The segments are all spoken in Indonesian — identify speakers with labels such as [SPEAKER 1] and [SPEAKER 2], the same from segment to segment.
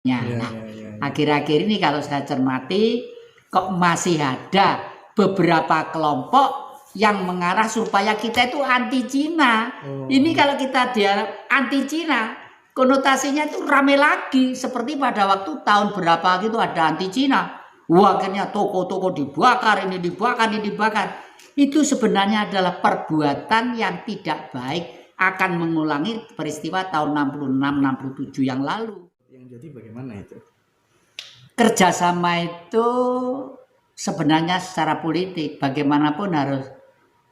[SPEAKER 1] Nah, akhir-akhir ini kalau saya cermati, kok masih ada beberapa kelompok yang mengarah supaya kita itu anti Cina. Ini kalau kita dia anti Cina, konotasinya itu rame lagi. Seperti pada waktu tahun berapa gitu ada anti Cina. Wah, akhirnya toko-toko dibakar, ini dibakar, ini dibakar. Itu sebenarnya adalah perbuatan yang tidak baik, akan mengulangi peristiwa tahun 66-67 yang lalu.
[SPEAKER 2] Jadi bagaimana itu?
[SPEAKER 1] Kerjasama itu sebenarnya secara politik bagaimanapun harus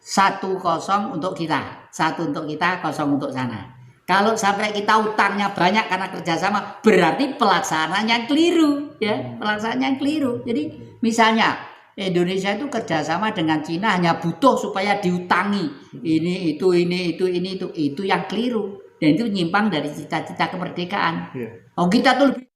[SPEAKER 1] 1-0 untuk kita, 1 untuk kita, 0 untuk sana. Kalau sampai kita utangnya banyak karena kerjasama, berarti pelaksanaannya keliru, ya, pelaksanaannya keliru. Jadi misalnya Indonesia itu kerjasama dengan Cina hanya butuh supaya diutangi ini itu yang keliru. Dan itu nyimpang dari cita-cita kemerdekaan. Oh, kita tuh lebih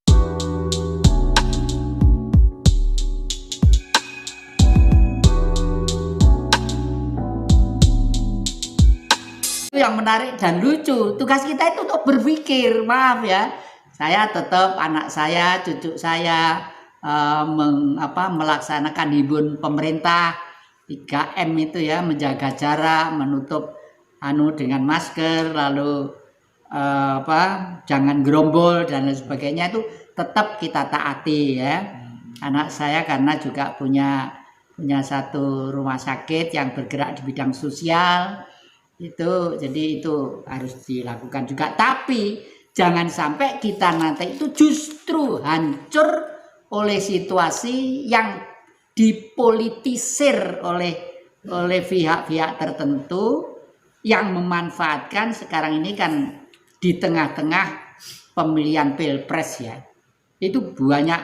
[SPEAKER 1] itu yang menarik dan lucu. Tugas kita itu untuk berpikir, maaf ya. Saya tetap anak saya, cucu saya melaksanakan himbauan pemerintah 3M itu ya, menjaga jarak, menutup dengan masker, lalu jangan gerombol dan lain sebagainya, itu tetap kita taati ya. Anak saya karena juga punya satu rumah sakit yang bergerak di bidang sosial itu, jadi itu harus dilakukan juga. Tapi jangan sampai kita nanti itu justru hancur oleh situasi yang dipolitisir oleh pihak-pihak tertentu yang memanfaatkan sekarang ini kan di tengah-tengah pemilihan pilpres ya, itu banyak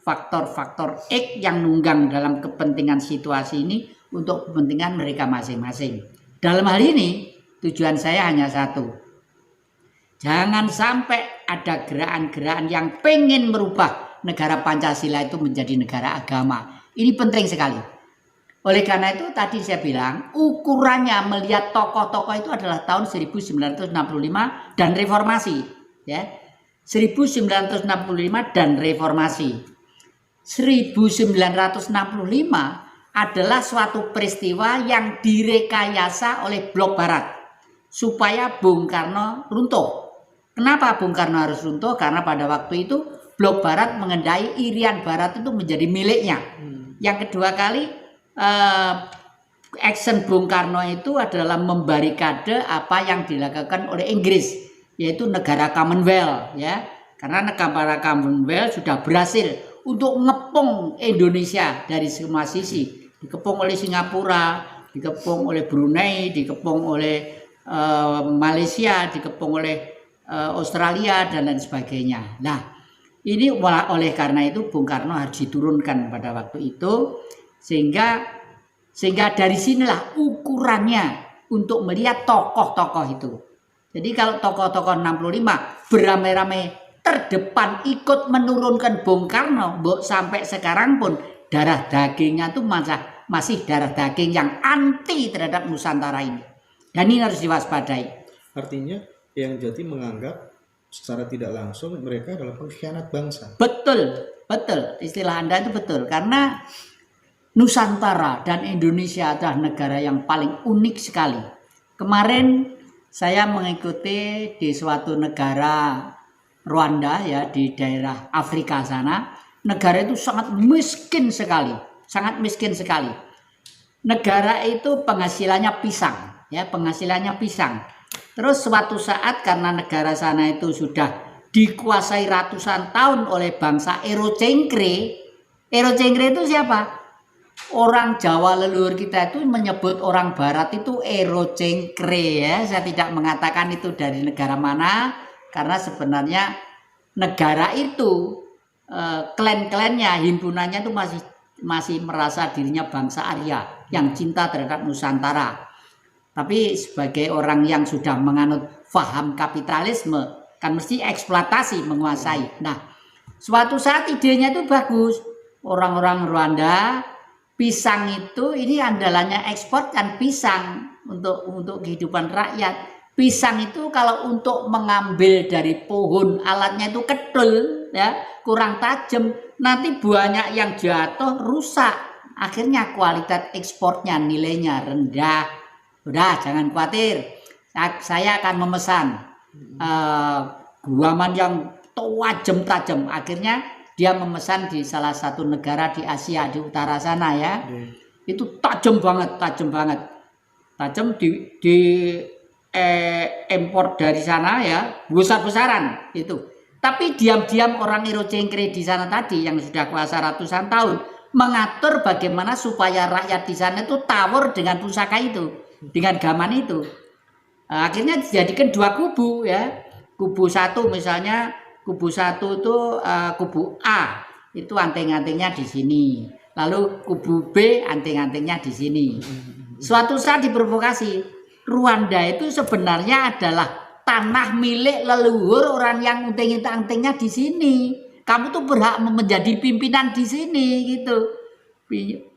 [SPEAKER 1] faktor-faktor X yang nunggang dalam kepentingan situasi ini untuk kepentingan mereka masing-masing. Dalam hal ini tujuan saya hanya satu, jangan sampai ada gerakan-gerakan yang pengen merubah negara Pancasila itu menjadi negara agama. Ini penting sekali. Oleh karena itu tadi saya bilang ukurannya melihat tokoh-tokoh itu adalah tahun 1965 dan reformasi ya. 1965 dan reformasi. 1965 adalah suatu peristiwa yang direkayasa oleh Blok Barat supaya Bung Karno runtuh. Kenapa Bung Karno harus runtuh? Karena pada waktu itu Blok Barat mengendai Irian Barat itu menjadi miliknya. Yang kedua kali action Bung Karno itu adalah membarikade apa yang dilakukan oleh Inggris, yaitu negara Commonwealth ya. Karena negara Commonwealth sudah berhasil untuk ngepung Indonesia dari semua sisi. Dikepung oleh Singapura, dikepung oleh Brunei, dikepung oleh Malaysia, dikepung oleh Australia dan lain sebagainya. Nah, ini oleh karena itu Bung Karno harus diturunkan pada waktu itu, sehingga dari sinilah ukurannya untuk melihat tokoh-tokoh itu. Jadi kalau tokoh-tokoh 65 beramai-ramai terdepan ikut menurunkan Bung Karno, sampai sekarang pun darah dagingnya itu masih darah daging yang anti terhadap Nusantara ini. Dan ini harus diwaspadai.
[SPEAKER 2] Artinya yang Jati menganggap secara tidak langsung mereka adalah pengkhianat bangsa.
[SPEAKER 1] Betul, istilah Anda itu betul. Karena Nusantara dan Indonesia adalah negara yang paling unik sekali. Kemarin saya mengikuti di suatu negara Rwanda ya, di daerah Afrika sana. Negara itu sangat miskin sekali, sangat miskin sekali. Negara itu penghasilannya pisang, ya, penghasilannya pisang. Terus suatu saat karena negara sana itu sudah dikuasai ratusan tahun oleh bangsa Ero-Cengkre. Ero-Cengkre itu siapa? Orang Jawa leluhur kita itu menyebut orang Barat itu Ero-Cengkre ya. Saya tidak mengatakan itu dari negara mana, karena sebenarnya negara itu klan-klannya, himpunannya itu masih merasa dirinya bangsa Arya yang cinta terhadap Nusantara. Tapi sebagai orang yang sudah menganut faham kapitalisme, kan mesti eksploitasi, menguasai. Nah, suatu saat idenya itu bagus. Orang-orang Rwanda, pisang itu ini andalannya ekspor kan pisang untuk kehidupan rakyat. Pisang itu kalau untuk mengambil dari pohon alatnya itu kedul ya, kurang tajam, nanti banyak yang jatuh rusak. Akhirnya kualitas ekspornya nilainya rendah. Udah jangan khawatir. Saya akan memesan guaman yang tajam. Akhirnya dia memesan di salah satu negara di Asia di utara sana ya. Itu tajam banget. Tajam di impor dari sana ya, besar-besaran itu. Tapi diam-diam orang Iro Cengkre di sana tadi yang sudah kuasa ratusan tahun mengatur bagaimana supaya rakyat di sana itu tawur dengan pusaka itu, dengan gaman itu. Akhirnya dijadikan dua kubu ya. Kubu satu misalnya, kubu satu itu kubu A, itu anting-antingnya di sini. Lalu kubu B anting-antingnya di sini. Suatu saat diprovokasi, Rwanda itu sebenarnya adalah tanah milik leluhur orang yang anting-antingnya di sini. Kamu tuh berhak menjadi pimpinan di sini gitu.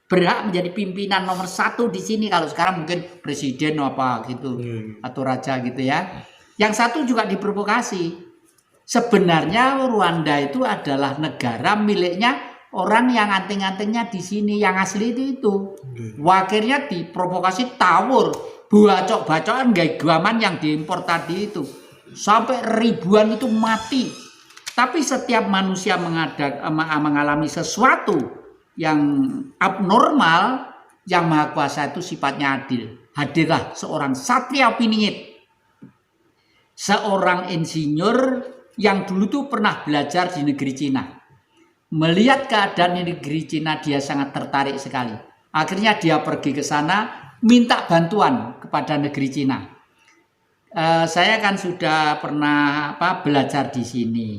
[SPEAKER 1] Berhak menjadi pimpinan nomor 1 di sini. Kalau sekarang mungkin presiden apa gitu atau raja gitu ya. Yang satu juga diprovokasi. Sebenarnya Rwanda itu adalah negara miliknya orang yang anting-antingnya di sini, yang asli itu. Akhirnya diprovokasi tawur, bacok-bacokan gaya gaman yang diimpor tadi itu. Sampai ribuan itu mati. Tapi setiap manusia mengalami sesuatu yang abnormal, yang Maha Kuasa itu sifatnya adil. Hadirlah seorang Satria Piningit, seorang insinyur yang dulu tuh pernah belajar di negeri Cina. Melihat keadaan di negeri Cina, dia sangat tertarik sekali. Akhirnya dia pergi ke sana, minta bantuan kepada negeri Cina. Saya kan sudah pernah belajar di sini.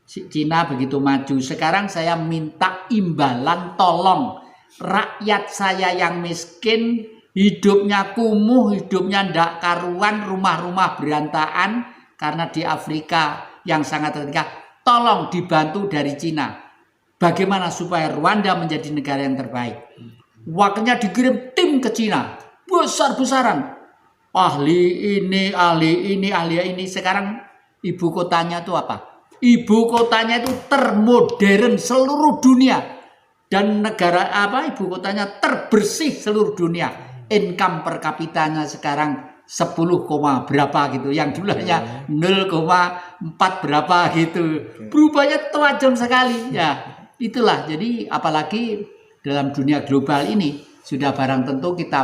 [SPEAKER 1] Cina begitu maju. Sekarang saya minta imbalan, tolong rakyat saya yang miskin, hidupnya kumuh, hidupnya ndak karuan, rumah-rumah berantakan karena di Afrika yang sangat tertinggal. Tolong dibantu dari Cina. Bagaimana supaya Rwanda menjadi negara yang terbaik? Waktunya dikirim tim ke Cina, besar-besaran. Ahli ini. Sekarang ibu kotanya itu apa? Ibu kotanya itu termodern seluruh dunia. Dan negara ibu kotanya terbersih seluruh dunia. Income per kapitanya sekarang 10, berapa gitu. Yang dulunya 0,4 berapa gitu. Berubahnya tajam sekali ya. Itulah, jadi apalagi dalam dunia global ini sudah barang tentu kita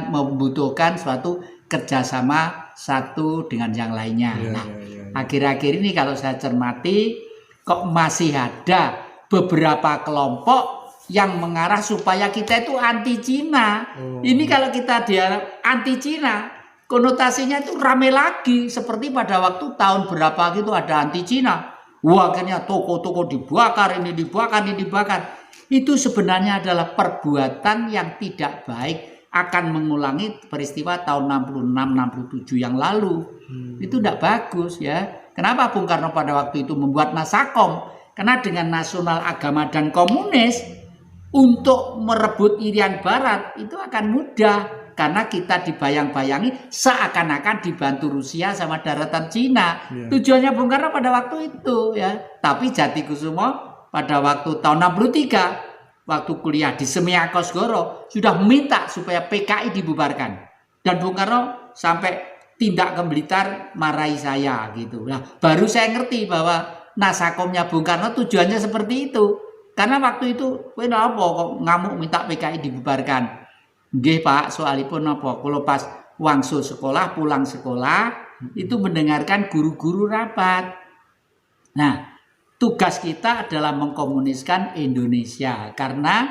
[SPEAKER 1] membutuhkan suatu kerjasama satu dengan yang lainnya. Akhir-akhir ini kalau saya cermati kok masih ada beberapa kelompok yang mengarah supaya kita itu anti Cina. Ini kalau kita dia anti Cina, konotasinya itu rame lagi seperti pada waktu tahun berapa gitu ada anti Cina. Wah, akhirnya toko-toko dibakar, ini dibakar. Itu sebenarnya adalah perbuatan yang tidak baik, akan mengulangi peristiwa tahun 66-67 yang lalu. Itu tidak bagus ya. Kenapa Bung Karno pada waktu itu membuat Nasakom? Karena dengan nasional agama dan komunis untuk merebut Irian Barat itu akan mudah. Karena kita dibayang-bayangi seakan-akan dibantu Rusia sama daratan Cina. Tujuannya Bung Karno pada waktu itu ya. Tapi Jatikusumo pada waktu tahun 63 waktu kuliah di Semiakosgoro sudah minta supaya PKI dibubarkan. Dan Bung Karno sampai tindak ke Blitar marahi saya gitu. Nah, baru saya ngerti bahwa Nasakomnya Bung Karno tujuannya seperti itu. Karena waktu itu kowe apa kok ngamuk minta PKI dibubarkan. Nggih Pak, soalipun apa? Kalau pas wangsul sekolah, pulang sekolah, itu mendengarkan guru-guru rapat. Nah, tugas kita adalah mengkomuniskan Indonesia. Karena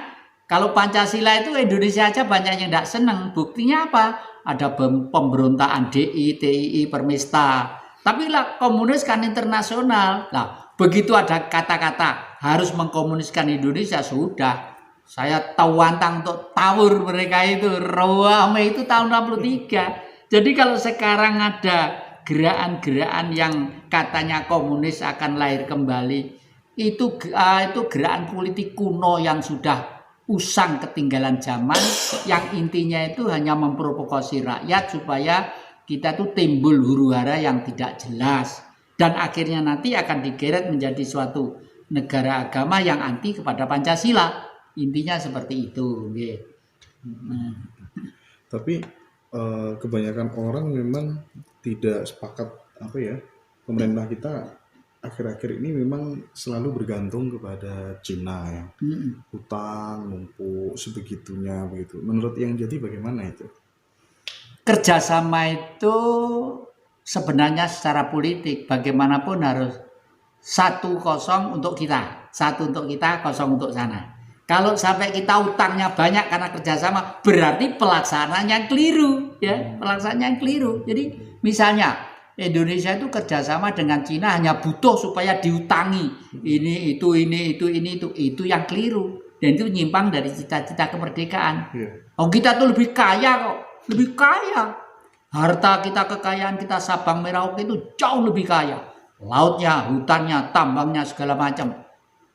[SPEAKER 1] kalau Pancasila itu Indonesia aja banyak yang tidak senang. Buktinya apa? Ada pemberontakan DI, TII, Permesta. Tapi lah komunis kan internasional. Lah, begitu ada kata-kata harus mengkomuniskan Indonesia, sudah. Saya tawantang untuk tawur mereka itu. Rame itu tahun 63. Jadi kalau sekarang ada gerakan-gerakan yang katanya komunis akan lahir kembali, itu gerakan politik kuno yang sudah usang ketinggalan zaman, yang intinya itu hanya memprovokasi rakyat supaya kita tuh timbul huru-hara yang tidak jelas dan akhirnya nanti akan digeret menjadi suatu negara agama yang anti kepada Pancasila. Intinya seperti itu.
[SPEAKER 2] Tapi kebanyakan orang memang tidak sepakat apa ya, pemerintah kita akhir-akhir ini memang selalu bergantung kepada Cina ya. Hutang numpuk sebegitunya begitu. Menurut yang jadi bagaimana itu?
[SPEAKER 1] Kerjasama itu sebenarnya secara politik bagaimanapun harus 1-0 untuk kita, 1 untuk kita, 0 untuk sana. Kalau sampai kita utangnya banyak karena kerjasama, berarti pelaksanaannya keliru, ya, pelaksanaannya keliru. Jadi misalnya Indonesia itu kerjasama dengan Cina hanya butuh supaya diutangi ini itu yang keliru dan itu menyimpang dari cita-cita kemerdekaan. Oh, kita tuh lebih kaya kok, lebih kaya. Harta kita, kekayaan kita Sabang Merauke itu jauh lebih kaya. Lautnya, hutannya, tambangnya segala macam.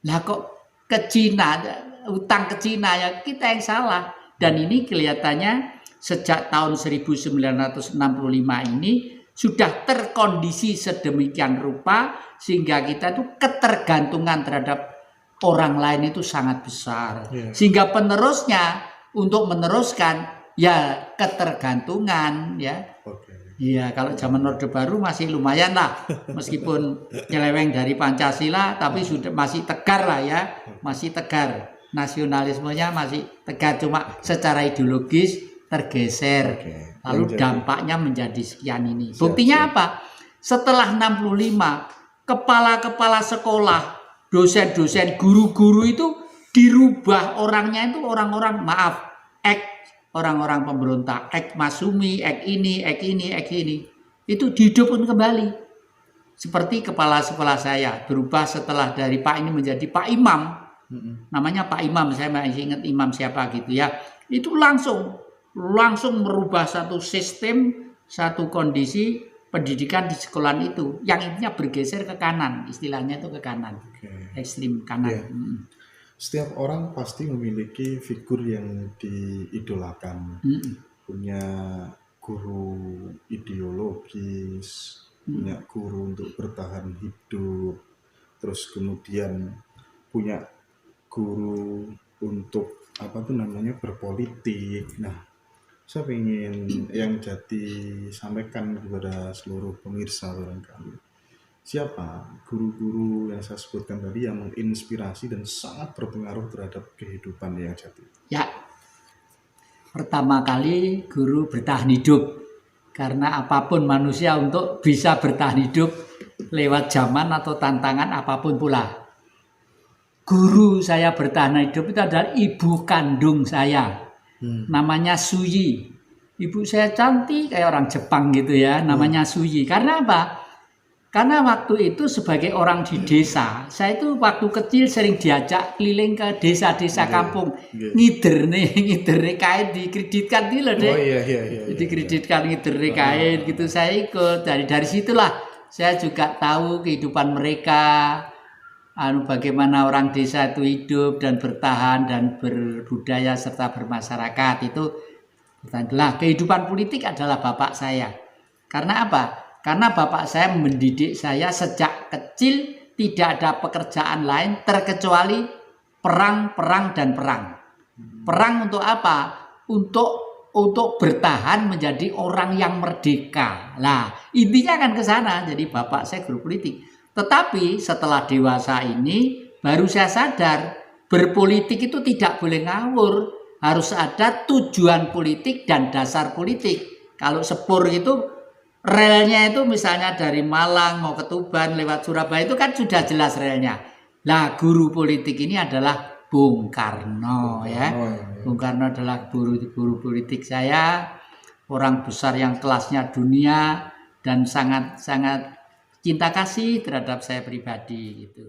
[SPEAKER 1] Lah kok ke Cina, utang ke Cina ya kita yang salah. Dan ini kelihatannya sejak tahun 1965 ini sudah terkondisi sedemikian rupa sehingga kita itu ketergantungan terhadap orang lain itu sangat besar. Sehingga penerusnya untuk meneruskan ya ketergantungan ya. Iya, kalau zaman Orde Baru masih lumayan lah, meskipun nyeleweng dari Pancasila, tapi sudah masih tegar lah ya, masih tegar. Nasionalismenya masih tegar, cuma secara ideologis tergeser. Lalu dampaknya menjadi sekian ini. Buktinya apa? Setelah 65, kepala-kepala sekolah, dosen-dosen, guru-guru itu dirubah orangnya itu orang-orang orang-orang pemberontak, Masumi, ini. Itu dihidupkan kembali. Seperti kepala sekolah saya berubah setelah dari Pak ini menjadi Pak Imam. Namanya Pak Imam, saya masih ingat imam siapa gitu ya. Itu langsung merubah satu sistem, satu kondisi pendidikan di sekolahan itu. Yang intinya bergeser ke kanan, istilahnya itu ke kanan. Ekstrim kanan.
[SPEAKER 2] Setiap orang pasti memiliki figur yang diidolakan, punya guru ideologis, punya guru untuk bertahan hidup, terus kemudian punya guru untuk berpolitik. Nah, saya ingin yang jadi sampaikan kepada seluruh pemirsa barangkali. Siapa guru-guru yang saya sebutkan tadi yang menginspirasi dan sangat berpengaruh terhadap kehidupan yang jati?
[SPEAKER 1] Ya, pertama kali guru bertahan hidup. Karena apapun manusia untuk bisa bertahan hidup lewat zaman atau tantangan apapun pula. Guru saya bertahan hidup itu adalah ibu kandung saya. Namanya Suyi. Ibu saya cantik kayak orang Jepang gitu ya, namanya Suyi. Karena apa? Karena waktu itu sebagai orang di desa, saya itu waktu kecil sering diajak keliling ke desa-desa kampung, ngider kain, dikreditkan gitu loh deh. Dikreditkan ngider kain gitu, saya ikut. Dari situlah saya juga tahu kehidupan mereka, bagaimana orang desa itu hidup dan bertahan dan berbudaya serta bermasyarakat itu. Kehidupan politik adalah bapak saya. Karena apa? Karena bapak saya mendidik saya sejak kecil tidak ada pekerjaan lain terkecuali perang. Perang untuk apa? Untuk bertahan menjadi orang yang merdeka. Nah, intinya kan ke sana. Jadi bapak saya guru politik. Tetapi setelah dewasa ini baru saya sadar berpolitik itu tidak boleh ngawur. Harus ada tujuan politik dan dasar politik. Kalau sepur itu relnya itu misalnya dari Malang mau ke Tuban lewat Surabaya itu kan sudah jelas relnya. Nah, guru politik ini adalah Bung Karno ya. Bung Karno adalah guru politik saya, orang besar yang kelasnya dunia dan sangat cinta kasih terhadap saya pribadi gitu.